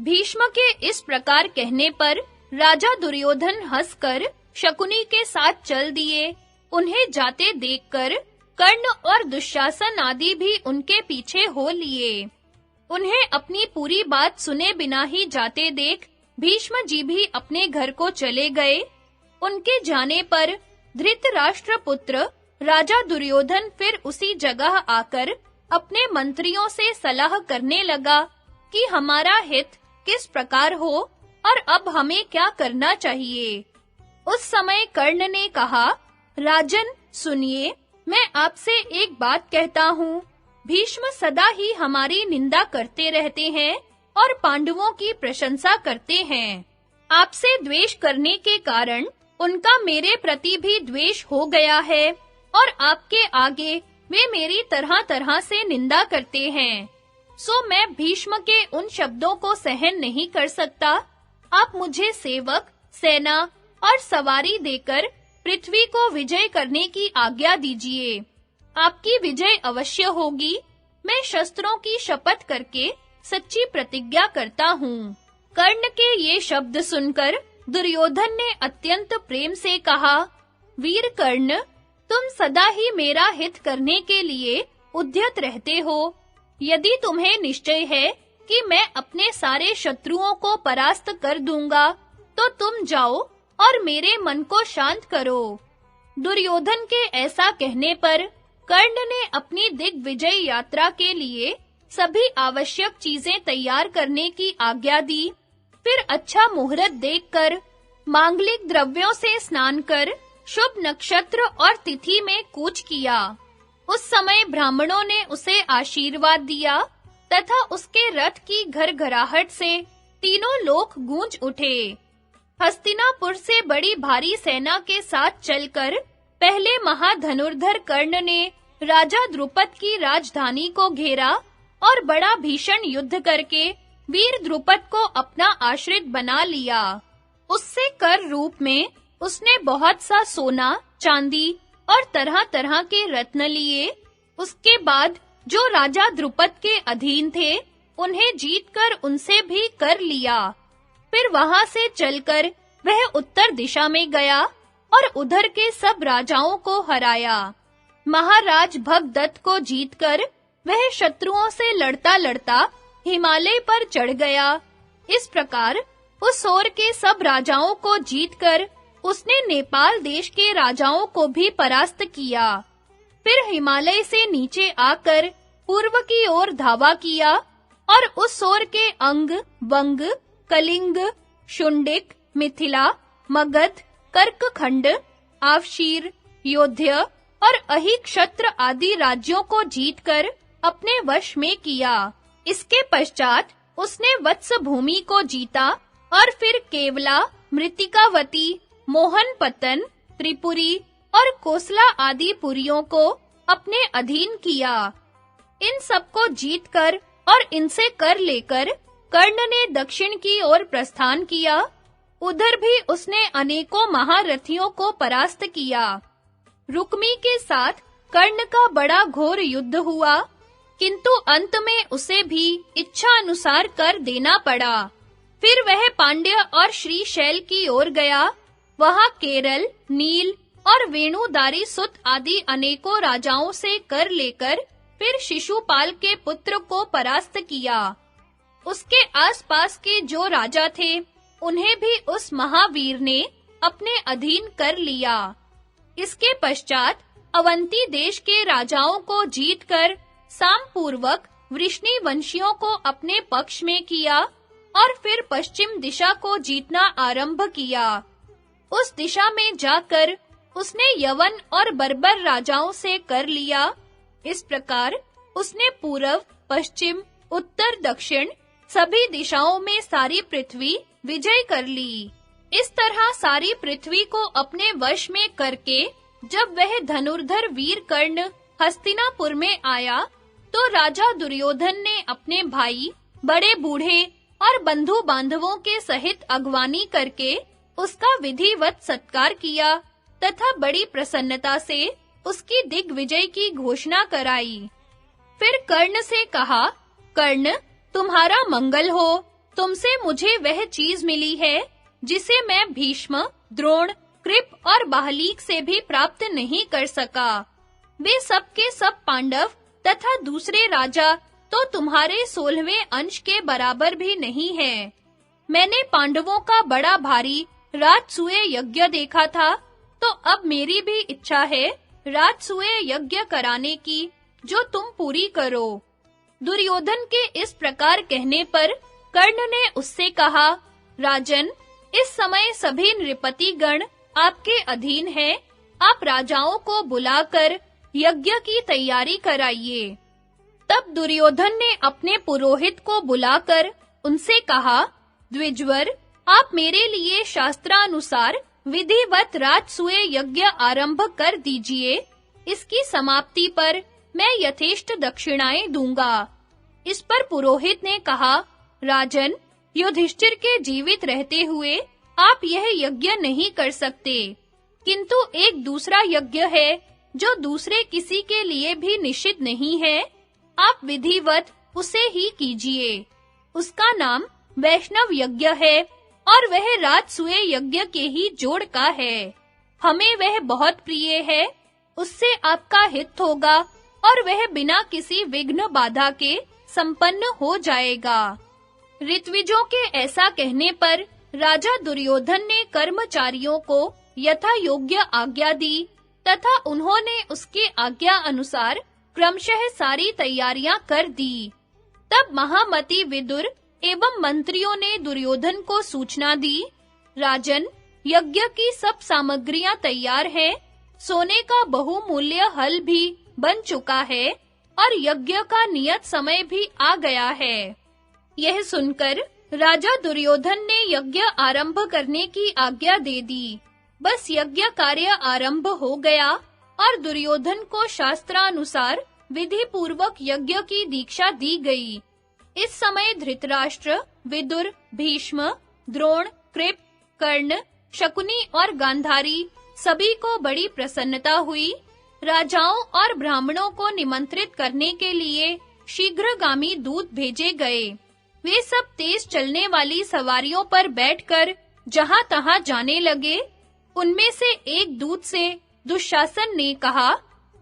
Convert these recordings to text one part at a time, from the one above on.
भीष्म के इस प्रकार कहने पर राजा दुर्योधन हंसकर शकुनी के साथ चल दिए। उन्हें जाते देखकर कर्ण और दुशासन आदि भी उनके पीछे हो लिए। उन्हें अपनी पूरी बात सुने बिना ही जाते देख भीष्म जी भी अपने घर को चले गए। उनके जाने पर धृतराष्ट्र पुत्र राजा दुर्योधन फिर उसी जगह आकर अपने मंत्रियों से सलाह करने लगा कि हमारा हित किस प्रकार हो और अब हमें क्या करना चाहिए। उस समय कर्ण ने कहा, राजन सुनिए, मैं आपसे एक बात कहता हूँ। भीष्म सदा ही हमारी निंदा करते रहते हैं और पांडवों की प्रशंसा करते हैं। आपसे द्वेष करने के कारण उनका मेरे प्रति भी द्वेष हो गया है और आपके आगे वे मेरी तरह-तरह से निंदा करते हैं। सो मैं भीष्म के उन शब्दों को सहन नहीं कर सकता। आप मुझे सेवक, सेना और सवारी देकर पृथ्वी को विजय करने की आज्ञा दीजिए। आपकी विजय अवश्य होगी। मैं शस्त्रों की शपथ करके सच्ची प्रतिज्ञा करता हूँ। कर्ण के ये शब्द सुनकर दुर्योधन ने अत्यंत प्रेम से कहा, वीर कर्ण, तुम सदा ही मेरा हित करने के लिए उद्यत रहते हो। यदि तुम्हें निश्चय है कि मैं अपने सारे शत्रुओं को परास्त कर दूंगा, तो तुम जाओ और मेरे मन को शांत करो। दुर्योधन के ऐसा कहने पर कर्ण ने अपनी दिग्विजय यात्रा के लिए सभी आवश्यक चीजें तैयार करने की आज्ञा दी। फिर अच्छा मुहूर्त देखकर मांगलिक द्रव्यों से स्नान कर शुभ नक्षत्र और तिथि में कूच किया। उस समय ब्राह्मणों ने उसे आशीर्वाद दिया तथा उसके रथ की घरघराहट से तीनों लोक गूंज उठे। हस्तिनापुर से बड़ी भारी सेना के साथ चलकर पहले महाधनुर्धर कर्ण ने राजा द्रुपद की राजधानी को घेरा और बड़ा भीषण युद्ध करके वीर द्रुपद को अपना आश्रित बना लिया। उससे कर रूप में उसने बहुत सा सोना, चांदी और तरह-तरह के रत्न लिए। उसके बाद जो राजा द्रुपद के अधीन थे, उन्हें जीतकर उनसे भी कर लिया। फिर वहां से चलकर वह उत्तर दिशा में गया और उधर के सब राजाओं को हराया। महाराज भगदत्त को जीतकर वह शत्रुओं से लड़ता-लड़ता हिमालय पर चढ़ गया। इस प्रकार उस ओर के सब राजाओं को जीतकर उसने नेपाल देश के राजाओं को भी परास्त किया। फिर हिमालय से नीचे आकर पूर्व की ओर धावा किया और उस ओर के अंग, वंग, कलिंग, शुंडिक, मिथिला, मगध, कर्कखंड, आवशीर, योध्य और अहिक्षत्र आदि राज्यों को जीतकर अपने वश में किया। इसके पश्चात उसने वत्स भूमि को जीता और फिर केवला, मृतिकावती, मोहनपतन, त्रिपुरी और कोसला आदि पुरियों को अपने अधीन किया। इन सबको जीतकर और इनसे कर लेकर कर्ण ने दक्षिण की ओर प्रस्थान किया। उधर भी उसने अनेकों महारथियों को परास्त किया। रुक्मी के साथ कर्ण का बड़ा घोर युद्ध हुआ, किंतु अंत में उसे भी इच्छा अनुसार कर देना पड़ा। फिर वह पांड्य और श्रीशैल की ओर गया। वहां केरल, नील और वेणुदारी सुत आदि अनेकों राजाओं से कर लेकर फिर शिशुपाल के पुत्र को परास्त किया। उसके आसपास के जो राजा थे, उन्हें भी उस महावीर ने अपने अधीन कर लिया। इसके पश्चात अवंती देश के राजाओं को जीतकर सामपूर्वक वृष्णि वंशियों को अपने पक्ष में किया और फिर पश्चिम दिशा को जीतना आरंभ किया। उस दिशा में जाकर उसने यवन और बर्बर राजाओं से कर लिया। इस प्रकार उसने पूर्व, पश्चिम, उत्तर, दक्षिण सभी दिशाओं में सारी पृथ्वी विजय कर ली। इस तरह सारी पृथ्वी को अपने वश में करके जब वह धनुर्धर वीर कर्ण हस्तिनापुर में आया, तो राजा दुर्योधन ने अपने भाई, बड़े बूढ़े और बंधु बांधवों के सहित अगवानी करके उसका विधिवत सत्कार किया तथा बड़ी प्रसन्नता से उसकी दिग्विजय की घोषणा कराई। फिर कर्ण से कहा, कर्ण, तुम्हारा मंगल हो। तुमसे मुझे वह चीज मिली है जिसे मैं भीष्म, द्रोण, कृप और बाहलीक से भी प्राप्त नहीं कर सका। वे सब के सब पांडव तथा दूसरे राजा तो तुम्हारे 16वें अंश के बराबर भी नहीं हैं। मैंने पांडवों का बड़ा भारी राजसूय यज्ञ देखा था, तो अब मेरी भी इच्छा है राजसूय यज्ञ कराने की, जो तुम पूरी करो। दुर्योधन के इस प्रकार कहने पर कर्ण ने उससे कहा, राजन, इस समय सभी नृपति गण आपके अधीन हैं। आप राजाओं को बुलाकर यज्ञ की तैयारी कराइए। तब दुर्योधन ने अपने पुरोहित को बुलाकर उनसे कहा, द्विजवर, आप मेरे लिए शास्त्रानुसार विधिवत राजसूय यज्ञ आरंभ कर दीजिए। इसकी समाप्ति पर मैं यथेष्ट दक्षिणाएं दूंगा। इस पर पुरोहित ने कहा, राजन, युधिष्ठिर के जीवित रहते हुए आप यह यज्ञ नहीं कर सकते, किंतु एक दूसरा यज्ञ है जो दूसरे किसी के लिए भी निषिद्ध नहीं है। आप विधिवत उसे ही कीजिए। उसका नाम वैष्णव यज्ञ है और वह राजसूय यज्ञ के ही जोड़ का है। हमें वह बहुत प्रिय है। उससे आपका हित होगा और वह बिना किसी विघ्न बाधा के संपन्न हो जाएगा। ऋत्विजों के ऐसा कहने पर राजा दुर्योधन ने कर्मचारियों को यथा योग्य आज्ञा दी तथा उन्होंने उसके आज्ञा अनुसार क्रमशः सारी तैयारियां कर दी। तब महामति विदुर एवं मंत्रियों ने दुर्योधन को सूचना दी, राजन, यज्ञ की सब सामग्रियां तैयार हैं, सोने का बहुमूल्य हल भी बन चुका है और यज्ञ का नियत समय भी आ गया है। यह सुनकर राजा दुर्योधन ने यज्ञ आरंभ करने की आज्ञा दे दी। बस यज्ञ कार्य आरंभ हो गया और दुर्योधन को शास्त्रानुसार विधि पूर्वक यज्ञ की दीक्षा दी गई। इस समय धृतराष्ट्र, विदुर, भीष्म, द्रोण, कृप, कर्ण, शकुनी और गांधारी सभी को बड़ी प्रसन्नता हुई। राजाओं और ब्राह्मणों को निमंत्रित करने के लिए शीघ्रगामी दूत भेजे गए। वे सब तेज चलने वाली सवारियों पर बैठकर जहां-तहां जाने लगे। उनमें से एक दूत से दुशासन ने कहा,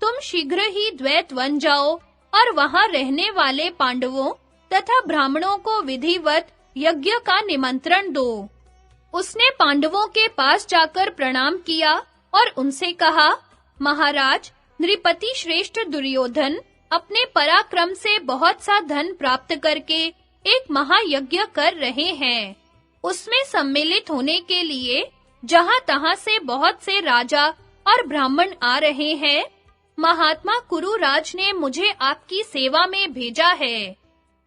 तुम शीघ्र ही द्वैत वन जाओ और वहां रहने वाले पांडवों तथा ब्राह्मणों को विधिवत यज्ञ का निमंत्रण दो। उसने पांडवों के पास जाकर प्रणाम किया और उनसे कहा, महाराज, नृपति श्रेष्ठ दुर्योधन अपने पराक्रम से बहुत सा धन प्राप्त करके एक महायज्ञ कर रहे हैं। उसमें सम्मिलित होने के लिए जहां-तहां से बहुत से राजा और ब्राह्मण आ रहे हैं। महात्मा कुरुराज ने मुझे आपकी सेवा में भेजा है।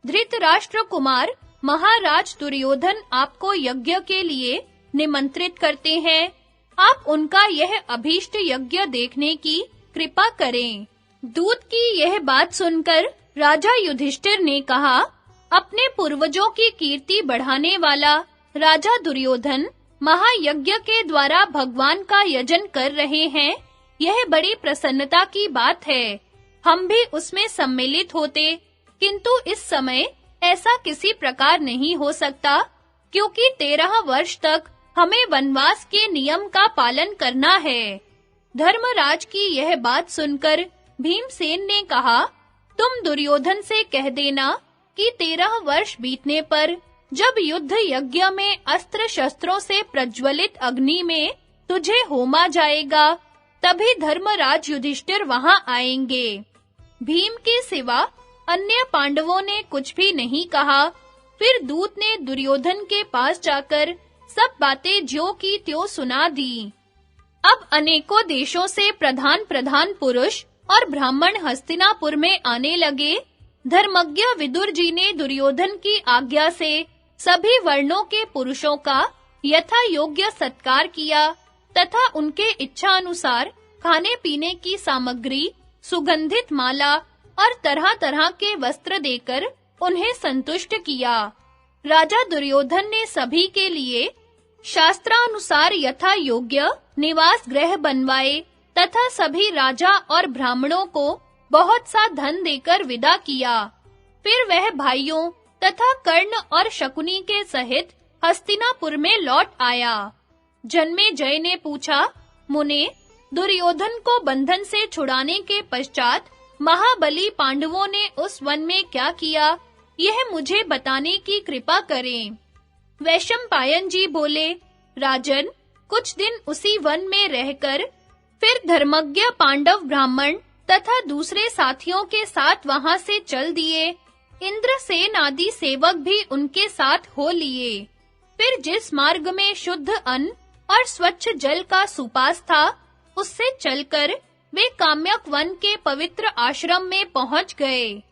धृतराष्ट्र कुमार महाराज दुर्योधन आपको यज्ञ के लिए निमंत्रित करते हैं। आप उनका यह अभीष्ट यज्ञ देखने की कृपा करें। दूत की यह बात सुनकर राजा युधिष्ठिर ने कहा, अपने पूर्वजों की कीर्ति बढ़ाने वाला राजा दुर्योधन महायज्ञ के द्वारा भगवान का यजन कर रहे हैं। यह बड़ी प्रसन्नता की बात है। हम भी उसमें सम्मिलित होते, किंतु इस समय ऐसा किसी प्रकार नहीं हो सकता, क्योंकि 13 वर्ष तक हमें वनवास के नियम का पालन करना है। धर्मराज की यह बात सुनकर भीमसेन ने कहा, तुम दुर्योधन से कह देना कि 13 वर्ष बीतने पर जब युद्ध यज्ञ में अस्त्र शस्त्रों से प्रज्वलित अग्नि में तुझे होमा जाएगा, तभी धर्मराज युधिष्ठिर वहां आएंगे। भीम के सिवा अन्य पांडवों ने कुछ भी नहीं कहा। फिर दूत ने दुर्योधन के पास जाकर सब बातें ज्यों की त्यों सुना दी। अब अनेकों देशों से प्रधान पुरुष और ब्राह्मण हस्तिनापुर में आने लगे। धर्मज्ञ विदुर जी ने दुर्योधन की आज्ञा से सभी वर्णों के पुरुषों का यथा योग्य सत्कार किया तथा उनके इच्छा अनुसार खाने पीने की सामग्री, सुगंधित माला और तरह-तरह के वस्त्र देकर उन्हें संतुष्ट किया। राजा दुर्योधन ने सभी के लिए शास्त्रानुसार यथा योग्य निवास गृह बनवाए तथा सभी राजा और ब्राह्मणों को बहुत सा धन देकर विदा किया। फिर वह भाइयों, तथा कर्ण और शकुनी के सहित हस्तिनापुर में लौट आया। जन्मेजय ने पूछा, मुने, दुर्योधन को बंधन से छुड़ाने के पश्चात महाबली पांडवों ने उस वन में क्या किया, यह मुझे बताने की कृपा करें। वैशंपायन जी बोले, राजन, कुछ दिन उसी वन में रहकर फिर धर्मज्ञ पांडव ब्राह्मण तथा दूसरे साथियों के साथ वहां से चल दिए। इंद्रसेन आदि सेवक भी उनके साथ हो लिए। फिर जिस मार्ग में शुद्ध अन्न और स्वच्छ जल का सुपास था, उससे चलकर वे काम्यक वन के पवित्र आश्रम में पहुंच गए।